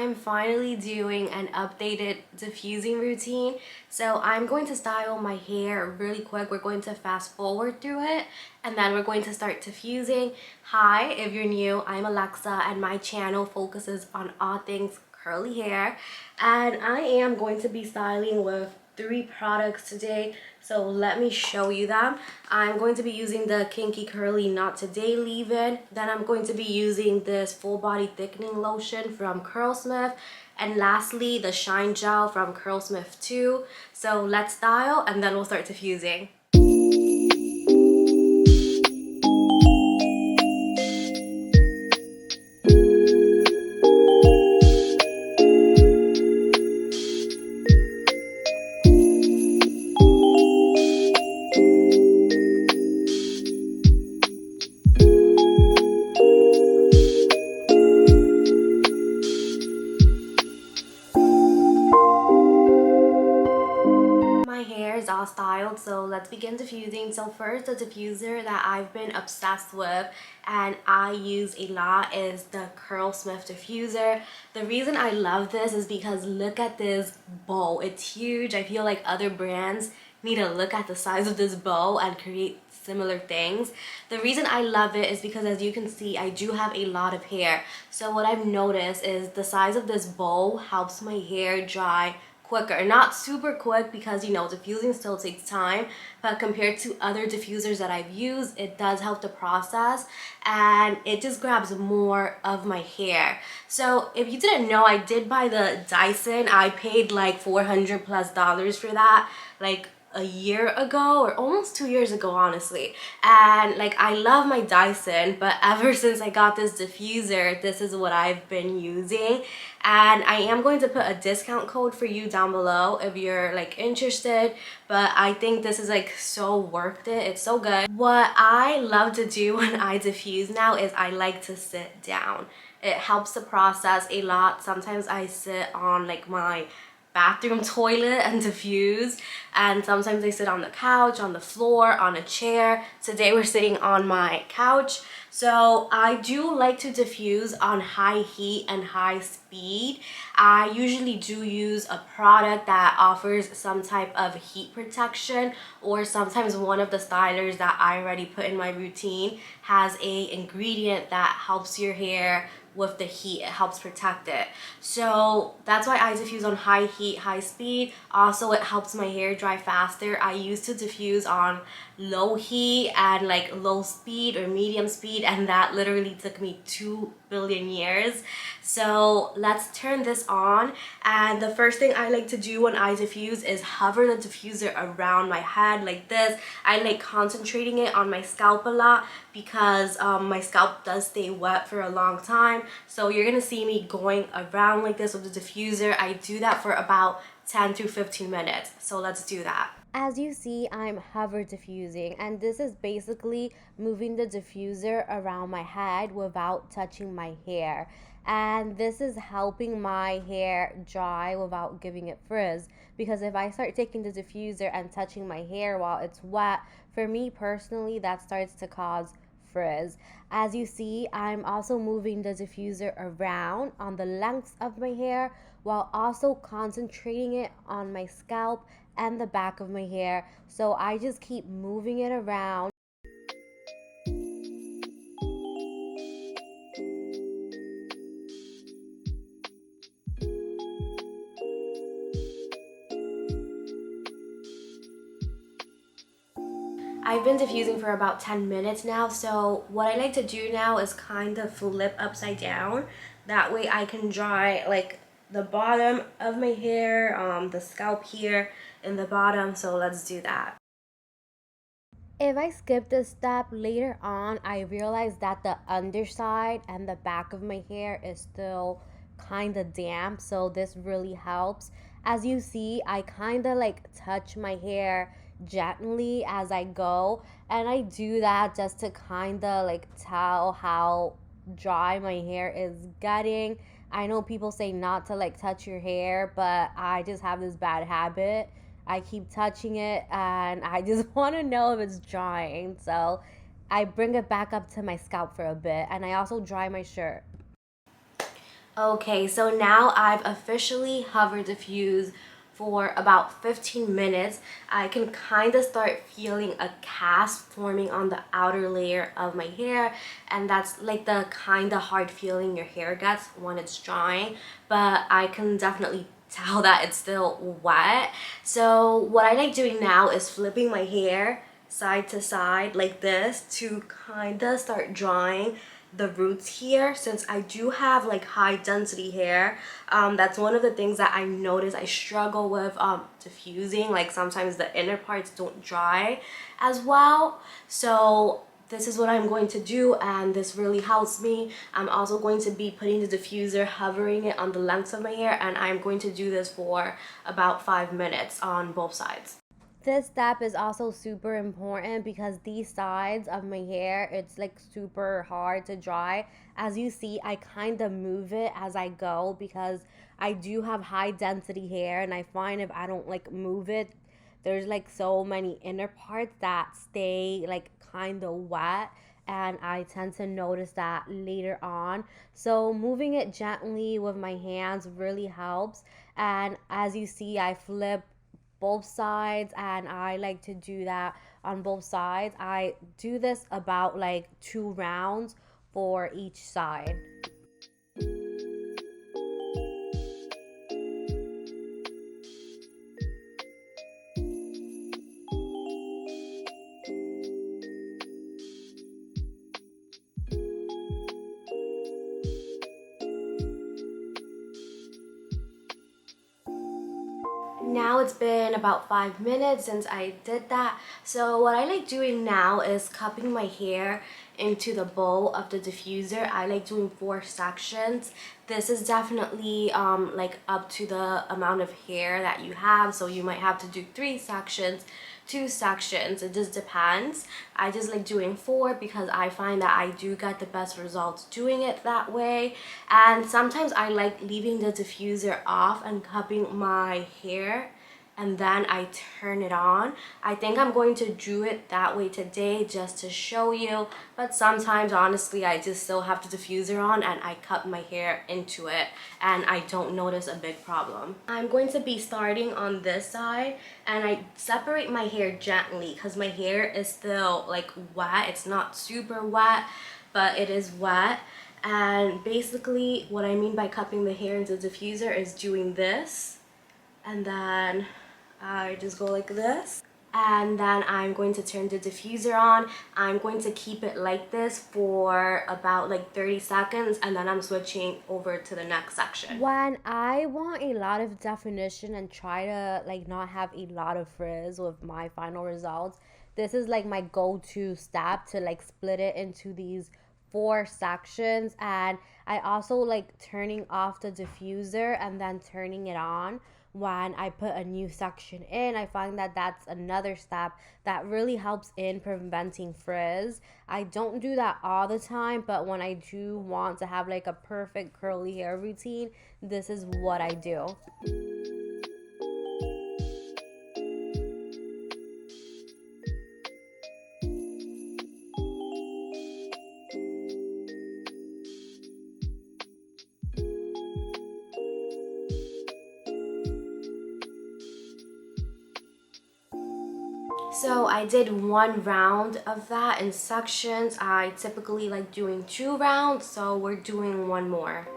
I'm finally doing an updated diffusing routine. So I'm going to style my hair really quick. We're going to fast forward through it and then we're going to start diffusing. Hi, if you're new, I'm Alexa and my channel focuses on all things curly hair. And I am going to be styling with 3 products today, so let me show you them. I'm going to be using the Kinky Curly Not Today leave-in. Then I'm going to be using this full body thickening lotion from Curlsmith, and lastly the shine gel from Curlsmith too. So let's style and then we'll start diffusing. All styled, so let's begin diffusing. So first, the diffuser that I've been obsessed with and I use a lot is the Curlsmith diffuser. The reason I love this is because look at this bowl. It's huge. I feel like other brands need to look at the size of this bowl and create similar things. The reason I love it is because, as you can see, I do have a lot of hair. So what I've noticed is the size of this bowl helps my hair dry quicker. Not super quick because, you know, diffusing still takes time, but compared to other diffusers that I've used, it does help the process and it just grabs more of my hair. So if you didn't know, I did buy the Dyson. I paid like $400+ for that, like a year ago or almost 2 years ago, honestly. And like, I love my Dyson, but ever since I got this diffuser, this is what I've been using. And I am going to put a discount code for you down below if you're like interested, but I think this is like so worth it. It's so good. What I love to do when I diffuse now is I like to sit down. It helps the process a lot. Sometimes I sit on like my bathroom toilet and diffuse, and sometimes I sit on the couch, on the floor, on a chair. Today we're sitting on my couch. So I do like to diffuse on high heat and high speed. I usually do use a product that offers some type of heat protection, or sometimes one of the stylers that I already put in my routine has a ingredient that helps your hair with the heat. It helps protect it. So that's why I diffuse on high heat, high speed. Also, it helps my hair dry faster. I used to diffuse on low heat and like low speed or medium speed, and that literally took me 2 billion years. So let's turn this on, and the first thing I like to do when I diffuse is hover the diffuser around my head like this. I like concentrating it on my scalp a lot because my scalp does stay wet for a long time. So you're gonna see me going around like this with the diffuser. I do that for about 10 to 15 minutes. So let's do that. As you see, I'm hover diffusing, and this is basically moving the diffuser around my head without touching my hair. And this is helping my hair dry without giving it frizz, because if I start taking the diffuser and touching my hair while it's wet, for me personally, that starts to cause frizz. As you see, I'm also moving the diffuser around on the lengths of my hair while also concentrating it on my scalp and the back of my hair. So I just keep moving it around. I've been diffusing for about 10 minutes now, so what I like to do now is kind of flip upside down. That way I can dry like the bottom of my hair, the scalp here in the bottom. So let's do that. If I skip this step later on, I realize that the underside and the back of my hair is still kind of damp, so this really helps. As you see, I kind of like touch my hair gently as I go, and I do that just to kind of like tell how dry my hair is getting. I know people say not to like touch your hair, but I just have this bad habit. I keep touching it and I just want to know if it's drying. So I bring it back up to my scalp for a bit, and I also dry my shirt. Okay, so now I've officially hover diffuse for about 15 minutes. I can kind of start feeling a cast forming on the outer layer of my hair, and that's like the kind of hard feeling your hair gets when it's drying, but I can definitely tell that it's still wet. So what I like doing now is flipping my hair side to side like this to kind of start drying the roots here, since I do have like high density hair. That's one of the things that I notice I struggle with diffusing. Like sometimes the inner parts don't dry as well. So this is what I'm going to do, and this really helps me. I'm also going to be putting the diffuser, hovering it on the length of my hair, and I'm going to do this for about 5 minutes on both sides. This step is also super important because these sides of my hair, it's like super hard to dry. As you see, I kind of move it as I go because I do have high density hair, and I find if I don't like move it, there's like so many inner parts that stay like kind of wet, and I tend to notice that later on. So moving it gently with my hands really helps. And as you see, I flip both sides, and I like to do that on both sides. I do this about like 2 rounds for each side. Now it's been about 5 minutes since I did that. So what I like doing now is cupping my hair into the bowl of the diffuser. I like doing 4 sections. This is definitely like up to the amount of hair that you have. So you might have to do 3 sections, 2 sections. It just depends. I just like doing 4 because I find that I do get the best results doing it that way. And sometimes I like leaving the diffuser off and cupping my hair, and then I turn it on. I think I'm going to do it that way today just to show you, but sometimes honestly I just still have the diffuser on and I cut my hair into it and I don't notice a big problem. I'm going to be starting on this side, and I separate my hair gently because my hair is still like wet. It's not super wet, but it is wet. And basically what I mean by cupping the hair into the diffuser is doing this, and then I just go like this, and then I'm going to turn the diffuser on. I'm going to keep it like this for about like 30 seconds, and then I'm switching over to the next section. When I want a lot of definition and try to like not have a lot of frizz with my final results, this is like my go-to step to like split it into these 4 sections. And I also like turning off the diffuser and then turning it on when I put a new section in. I find that that's another step that really helps in preventing frizz. I don't do that all the time, but when I do want to have like a perfect curly hair routine, this is what I do. So I did 1 round of that in sections. I typically like doing 2 rounds, so we're doing one more.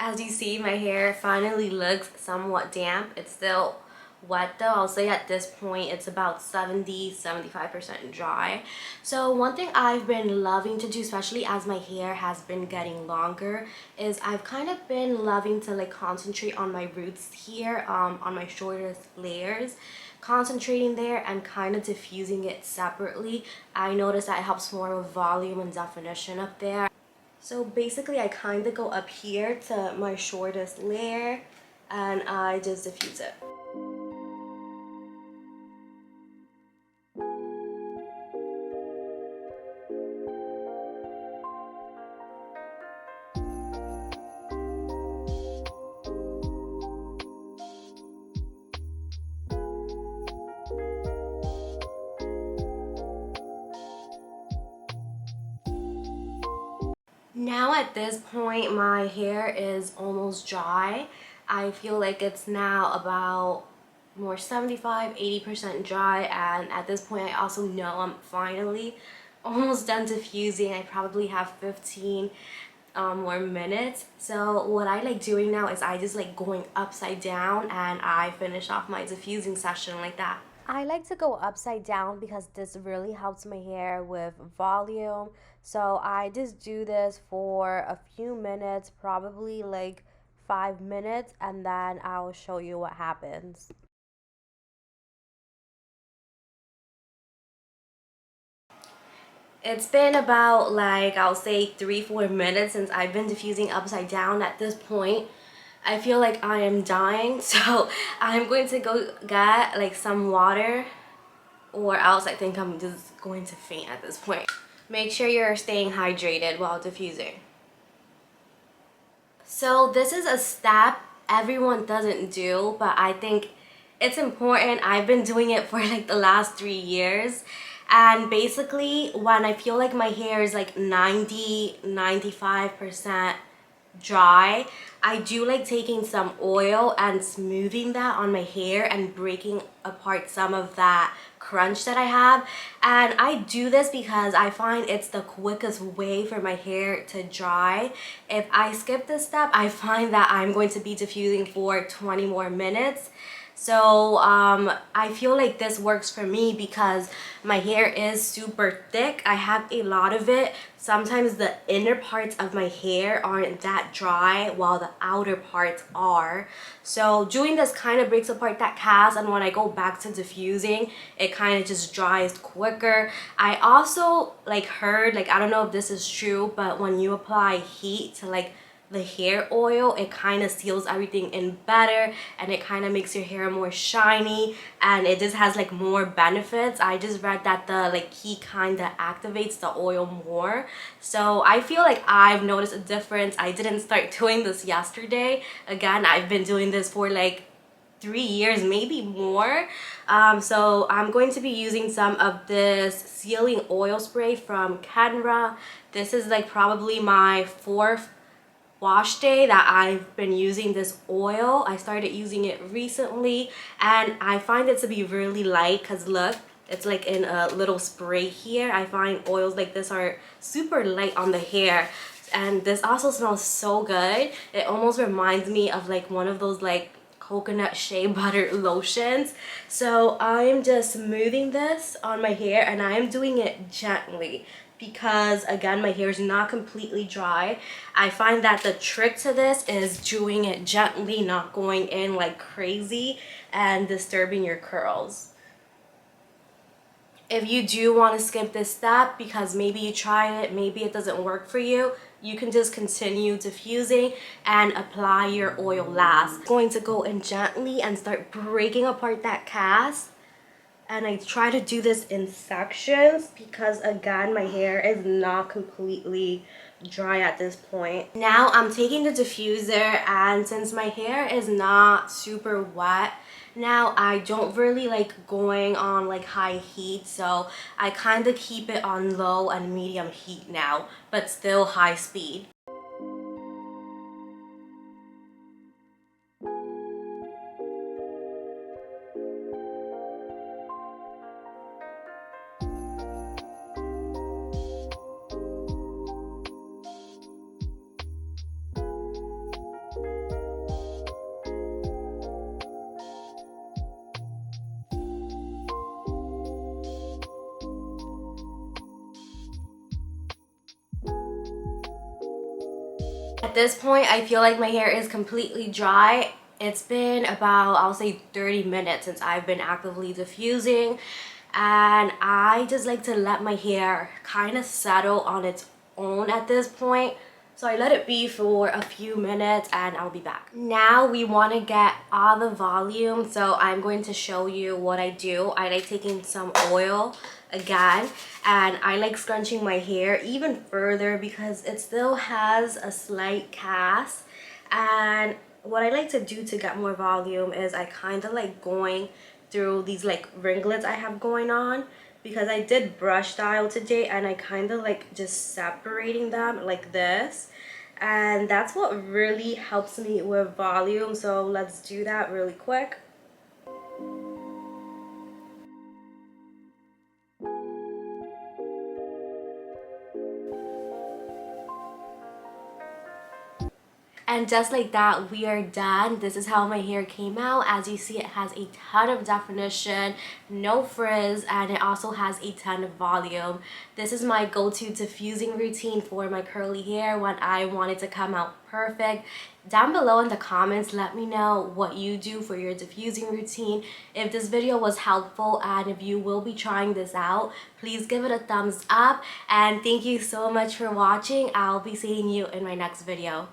As you see, my hair finally looks somewhat damp. It's still wet though. I'll say at this point it's about 70-75% dry. So one thing I've been loving to do, especially as my hair has been getting longer, is I've kind of been loving to like concentrate on my roots here, on my shortest layers, concentrating there and kind of diffusing it separately. I notice that it helps more with volume and definition up there. So basically I kind of go up here to my shortest layer and I just diffuse it. Now at this point my hair is almost dry. I feel like it's now about more 75-80% dry, and at this point I also know I'm finally almost done diffusing. I probably have 15 more minutes. So what I like doing now is I just like going upside down and I finish off my diffusing session like that. I like to go upside down because this really helps my hair with volume. So I just do this for a few minutes, probably like 5 minutes, and then I'll show you what happens. It's been about like, I'll say 3-4 minutes since I've been diffusing upside down. At this point I feel like I am dying, so I'm going to go get like some water, or else I think I'm just going to faint at this point. Make sure you're staying hydrated while diffusing. So this is a step everyone doesn't do, but I think it's important. I've been doing it for like the last 3 years. And basically when I feel like my hair is like 90-95% dry, I do like taking some oil and smoothing that on my hair and breaking apart some of that crunch that I have. And I do this because I find it's the quickest way for my hair to dry. If I skip this step, I find that I'm going to be diffusing for 20 more minutes. So I feel like this works for me because my hair is super thick. I have a lot of it. Sometimes the inner parts of my hair aren't that dry while the outer parts are. So doing this kind of breaks apart that cast, and when I go back to diffusing, it kind of just dries quicker. I also like heard, like I don't know if this is true, but when you apply heat to like the hair oil, it kind of seals everything in better, and it kind of makes your hair more shiny, and it just has like more benefits. I just read that the like heat kind of activates the oil more. So I feel like I've noticed a difference. I didn't start doing this yesterday. Again, I've been doing this for like 3 years, maybe more. So I'm going to be using some of this sealing oil spray from Kenra. This is like probably my 4th wash day that I've been using this oil. I started using it recently, and I find it to be really light because look, it's like in a little spray here. I find oils like this are super light on the hair, and this also smells so good. It almost reminds me of like one of those like coconut shea butter lotions. So I'm just smoothing this on my hair, and I am doing it gently because again my hair is not completely dry. I find that the trick to this is doing it gently, not going in like crazy and disturbing your curls. If you do want to skip this step because maybe you tried it, maybe it doesn't work for you, you can just continue diffusing and apply your oil last. I'm going to go in gently and start breaking apart that cast. And I try to do this in sections because again my hair is not completely dry at this point. Now I'm taking the diffuser, and since my hair is not super wet now, I don't really like going on like high heat, so I kind of keep it on low and medium heat now, but still high speed. At this point, I feel like my hair is completely dry. It's been about, I'll say 30 minutes since I've been actively diffusing, and I just like to let my hair kind of settle on its own at this point. So I let it be for a few minutes and I'll be back. Now we want to get all the volume, so I'm going to show you what I do. I like taking some oil again, and I like scrunching my hair even further because it still has a slight cast. And what I like to do to get more volume is I kind of like going through these like ringlets I have going on, because I did brush style today, and I kind of like just separating them like this, and that's what really helps me with volume. So let's do that really quick. And just like that, we are done. This is how my hair came out. As you see, it has a ton of definition, no frizz, and it also has a ton of volume. This is my go-to diffusing routine for my curly hair when I want it to come out perfect. Down below in the comments, let me know what you do for your diffusing routine. If this video was helpful and if you will be trying this out, please give it a thumbs up. And thank you so much for watching. I'll be seeing you in my next video.